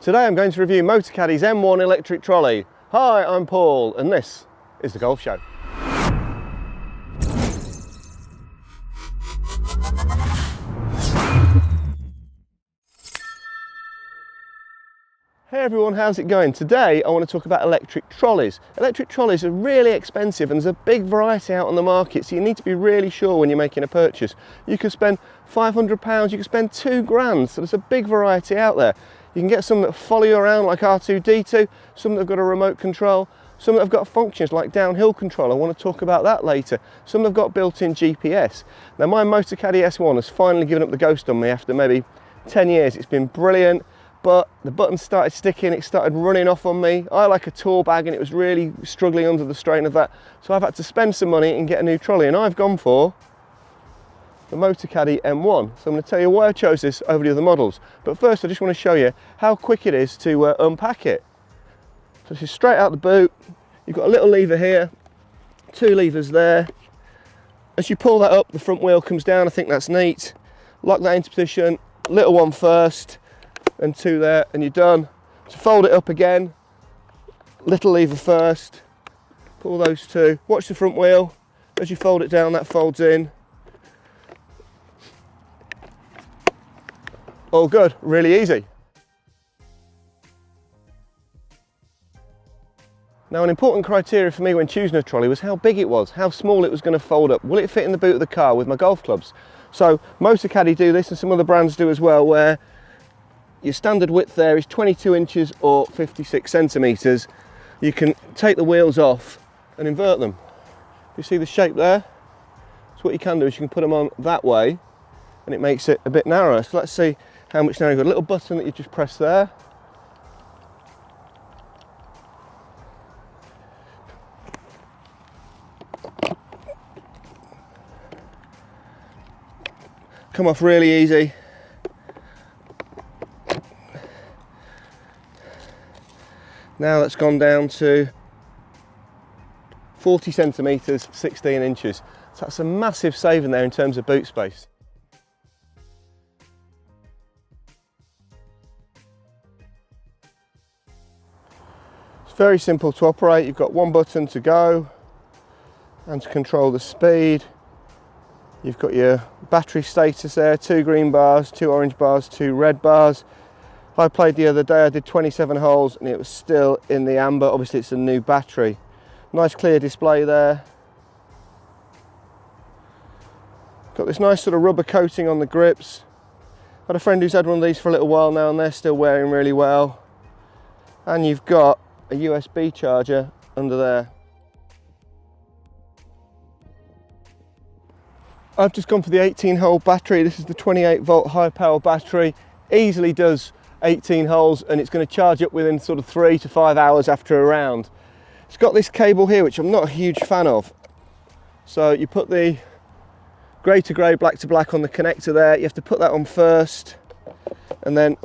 Today I'm going to review Motocaddy's M1 electric trolley. Hi, I'm Paul and this is The Golf Show. Hey everyone, how's it going? Today I want to talk about electric trolleys. Electric trolleys are really expensive and there's a big variety out on the market, so you need to be really sure when you're making a purchase. You could spend £500, you could spend £2,000, so there's a big variety out there. You can get some that follow you around like R2-D2, some that have got a remote control, some that have got functions like downhill control. I want to talk about that later. Some have got built-in GPS. Now my Motocaddy S1 has finally given up the ghost on me after maybe 10 years. It's been brilliant, but the buttons started sticking, it started running off on me. I like a tour bag and it was really struggling under the strain of that. So I've had to spend some money and get a new trolley, and I've gone for the Motocaddy M1. So I'm going to tell you why I chose this over the other models. But first I just want to show you how quick it is to unpack it. So this is straight out the boot. You've got a little lever here, two levers there. As you pull that up, the front wheel comes down. I think that's neat. Lock that into position, little one first and two there, and you're done. So fold it up again, little lever first, pull those two. Watch the front wheel. As you fold it down, that folds in. All good, really easy. Now an important criteria for me when choosing a trolley was how big it was, how small it was going to fold up. Will it fit in the boot of the car with my golf clubs? So Motocaddy do this and some other brands do as well, where your standard width there is 22 inches or 56 centimetres. You can take the wheels off and invert them. You see the shape there? So what you can do is you can put them on that way and it makes it a bit narrower. So let's see how much narrower. You've got a little button that you just press there. Come off really easy. Now that's gone down to 40 centimetres, 16 inches. So that's a massive saving there in terms of boot space. It's very simple to operate. You've got one button to go and to control the speed. You've got your battery status there, 2 green bars, 2 orange bars, 2 red bars. I played the other day, I did 27 holes and it was still in the amber. Obviously it's a new battery. Nice clear display there. Got this nice sort of rubber coating on the grips. Got a friend who's had one of these for a little while now and they're still wearing really well. And you've got a USB charger under there. I've just gone for the 18-hole battery. This is the 28-volt high-power battery. Easily does 18 holes and it's going to charge up within sort of 3 to 5 hours after a round. It's got this cable here which I'm not a huge fan of. So you put the grey to grey, black to black on the connector there. You have to put that on first and then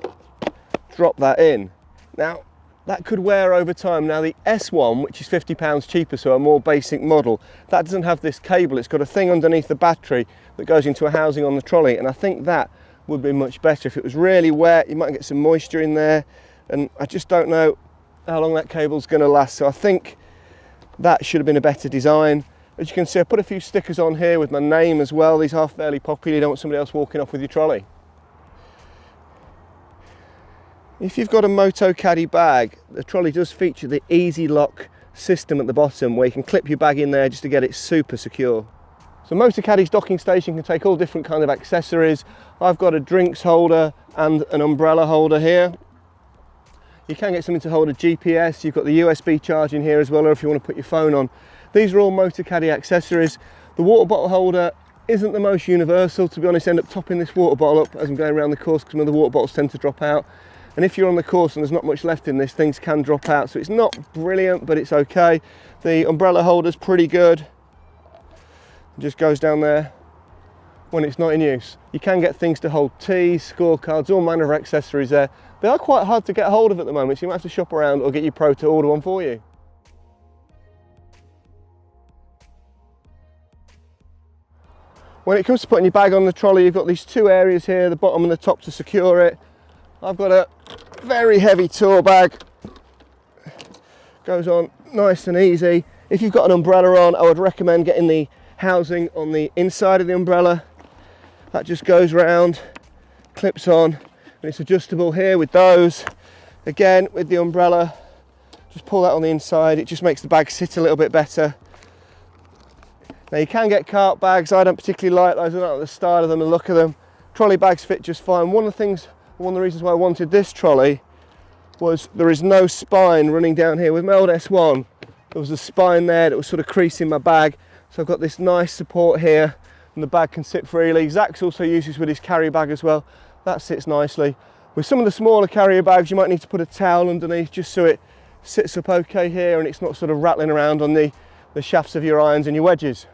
drop that in. Now that could wear over time. Now the S1, which is £50 cheaper, so a more basic model, that doesn't have this cable. It's got a thing underneath the battery that goes into a housing on the trolley, and I think that would be much better. If it was really wet, you might get some moisture in there, and I just don't know how long that cable's going to last. So I think that should have been a better design. As you can see, I put a few stickers on here with my name as well. These are fairly popular. You don't want somebody else walking off with your trolley. If you've got a Motocaddy bag, the trolley does feature the Easilock system at the bottom where you can clip your bag in there just to get it super secure. So Motocaddy's docking station can take all different kinds of accessories. I've got a drinks holder and an umbrella holder here. You can get something to hold a GPS. You've got the USB charging here as well, or if you want to put your phone on. These are all Motocaddy accessories. The water bottle holder isn't the most universal, to be honest. I end up topping this water bottle up as I'm going around the course because some of the water bottles tend to drop out. And if you're on the course and there's not much left in this, things can drop out. So it's not brilliant, but it's okay. The umbrella holder's pretty good. It just goes down there when it's not in use. You can get things to hold teas, scorecards, all manner of accessories there. They are quite hard to get hold of at the moment, so you might have to shop around or get your pro to order one for you. When it comes to putting your bag on the trolley, you've got these two areas here, the bottom and the top, to secure it. I've got a very heavy tour bag. Goes on nice and easy. If you've got an umbrella on, I would recommend getting the housing on the inside of the umbrella. That just goes round, clips on, and it's adjustable here with those. Again, with the umbrella, just pull that on the inside. It just makes the bag sit a little bit better. Now you can get cart bags. I don't particularly like those. I don't like the style of them and look of them. Trolley bags fit just fine. One of the reasons why I wanted this trolley was there is no spine running down here. With my old S1, there was a spine there that was sort of creasing my bag. So I've got this nice support here and the bag can sit freely. Zach's also uses with his carrier bag as well. That sits nicely. With some of the smaller carrier bags, you might need to put a towel underneath just so it sits up okay here and it's not sort of rattling around on the shafts of your irons and your wedges.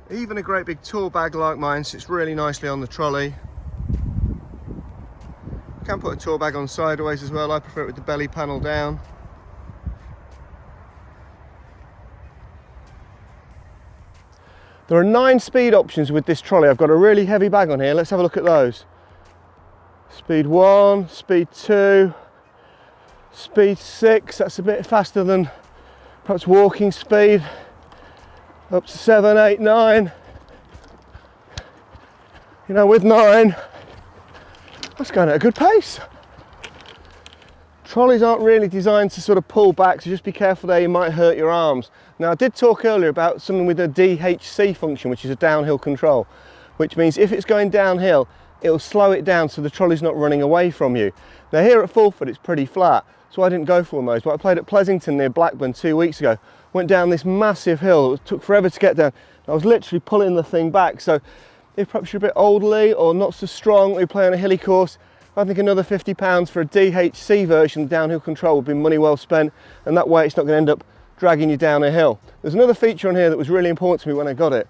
Even a great big tour bag like mine sits really nicely on the trolley. You can put a tour bag on sideways as well. I prefer it with the belly panel down. There are 9 speed options with this trolley. I've got a really heavy bag on here. Let's have a look at those. Speed 1, speed 2, speed 6. That's a bit faster than perhaps walking speed. Up to 7, 8, 9. You know, with 9, that's going at a good pace. Trolleys aren't really designed to sort of pull back, so just be careful there, you might hurt your arms. Now I did talk earlier about something with a DHC function, which is a downhill control, which means if it's going downhill, it'll slow it down so the trolley's not running away from you. Now here at Fulford it's pretty flat, so I didn't go for one of those, but I played at Pleasington near Blackburn 2 weeks ago. Went down this massive hill, it took forever to get down. I was literally pulling the thing back, so if perhaps you're a bit elderly or not so strong, or you play on a hilly course, I think another £50 for a DHC version of downhill control would be money well spent, and that way it's not going to end up dragging you down a hill. There's another feature on here that was really important to me when I got it,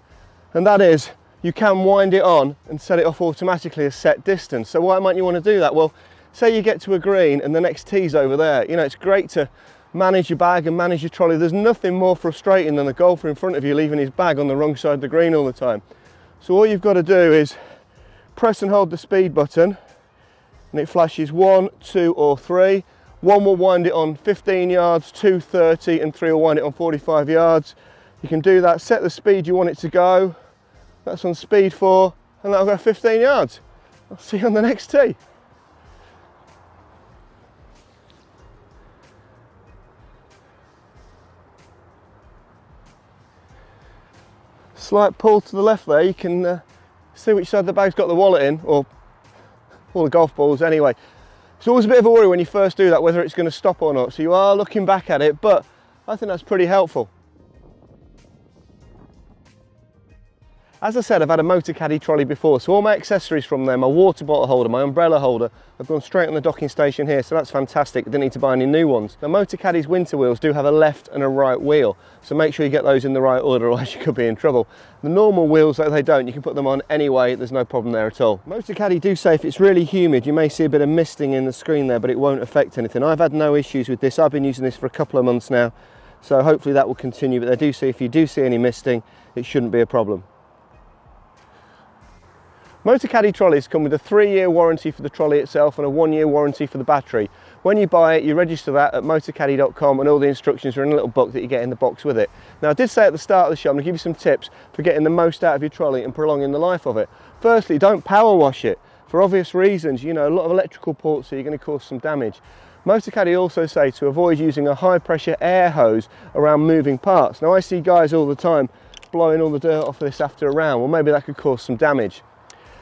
and that is you can wind it on and set it off automatically a set distance. So why might you want to do that? Well, say you get to a green and the next tee's over there. You know, it's great to manage your bag and manage your trolley. There's nothing more frustrating than the golfer in front of you leaving his bag on the wrong side of the green all the time. So all you've got to do is press and hold the speed button, and it flashes 1, 2 or 3. 1 will wind it on 15 yards, 2 30, and 3 will wind it on 45 yards. You can do that, set the speed you want it to go. That's on speed 4, and that'll go 15 yards. I'll see you on the next tee. Slight pull to the left there, you can see which side the bag's got the wallet in, or all the golf balls anyway. It's always a bit of a worry when you first do that, whether it's going to stop or not, so you are looking back at it, but I think that's pretty helpful. As I said, I've had a Motocaddy trolley before, so all my accessories from there, my water bottle holder, my umbrella holder, have gone straight on the docking station here, so that's fantastic. I didn't need to buy any new ones. Now, Motocaddy's winter wheels do have a left and a right wheel, so make sure you get those in the right order, otherwise you could be in trouble. The normal wheels, they don't, you can put them on anyway, there's no problem there at all. Motocaddy do say if it's really humid, you may see a bit of misting in the screen there, but it won't affect anything. I've had no issues with this. I've been using this for a couple of months now, so hopefully that will continue, but they do say if you do see any misting, it shouldn't be a problem. Motocaddy trolleys come with a 3-year warranty for the trolley itself and a 1-year warranty for the battery. When you buy it, you register that at motocaddy.com, and all the instructions are in a little book that you get in the box with it. Now, I did say at the start of the show, I'm going to give you some tips for getting the most out of your trolley and prolonging the life of it. Firstly, don't power wash it. For obvious reasons, you know, a lot of electrical ports, so you're going to cause some damage. Motocaddy also say to avoid using a high pressure air hose around moving parts. Now, I see guys all the time blowing all the dirt off this after a round. Well, maybe that could cause some damage.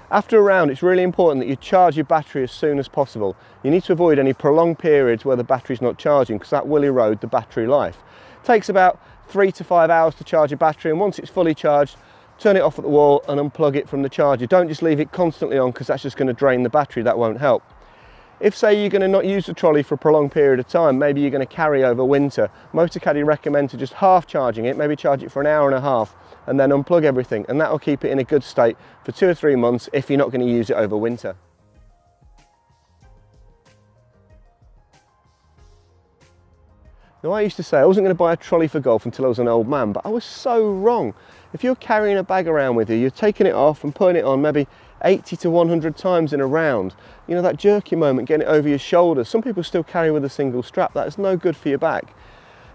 After a round, it's really important that you charge your battery as soon as possible. You need to avoid any prolonged periods where the battery's not charging, because that will erode the battery life. It takes about 3 to 5 hours to charge a battery, and once it's fully charged, turn it off at the wall and unplug it from the charger. Don't just leave it constantly on, because that's just going to drain the battery. That won't help. If, say, you're going to not use the trolley for a prolonged period of time, maybe you're going to carry over winter, Motocaddy recommend to just half charging it, maybe charge it for an hour and a half, and then unplug everything, and that will keep it in a good state for 2 or 3 months if you're not going to use it over winter. Now, I used to say I wasn't going to buy a trolley for golf until I was an old man, but I was so wrong. If you're carrying a bag around with you, you're taking it off and putting it on maybe 80 to 100 times in a round. You know, that jerky moment, getting it over your shoulders. Some people still carry with a single strap. That is no good for your back.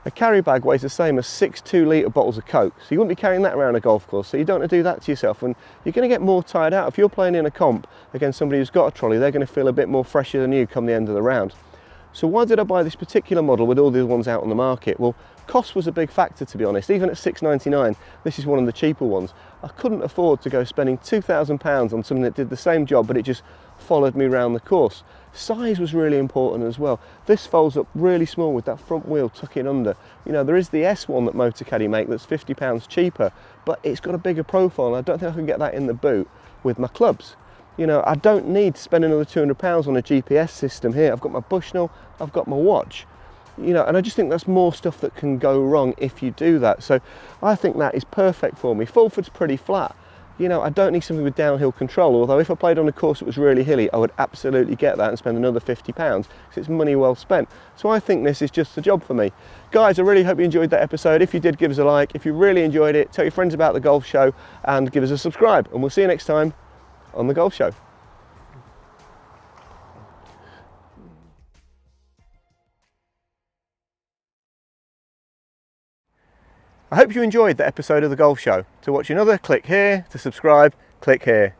A carry bag weighs the same as 6 2-litre bottles of Coke, so you wouldn't be carrying that around a golf course, so you don't want to do that to yourself, and you're going to get more tired out. If you're playing in a comp against somebody who's got a trolley, they're going to feel a bit more fresher than you come the end of the round. So why did I buy this particular model with all the other ones out on the market? Well, cost was a big factor, to be honest. Even at £6.99, this is one of the cheaper ones. I couldn't afford to go spending £2,000 on something that did the same job, but it just followed me around the course. Size was really important as well. This folds up really small with that front wheel tucking under. You know, there is the S one that Motocaddy make that's £50 cheaper, but it's got a bigger profile, and I don't think I can get that in the boot with my clubs. You know, I don't need to spend another £200 on a GPS system here. I've got my Bushnell, I've got my watch. You know, and I just think that's more stuff that can go wrong if you do that. So I think that is perfect for me. Fulford's pretty flat. You know, I don't need something with downhill control, although if I played on a course that was really hilly, I would absolutely get that and spend another £50 because it's money well spent. So I think this is just the job for me. Guys, I really hope you enjoyed that episode. If you did, give us a like. If you really enjoyed it, tell your friends about the golf show and give us a subscribe. And we'll see you next time on the golf show. I hope you enjoyed that episode of the golf show. To watch another, click here. To subscribe, click here.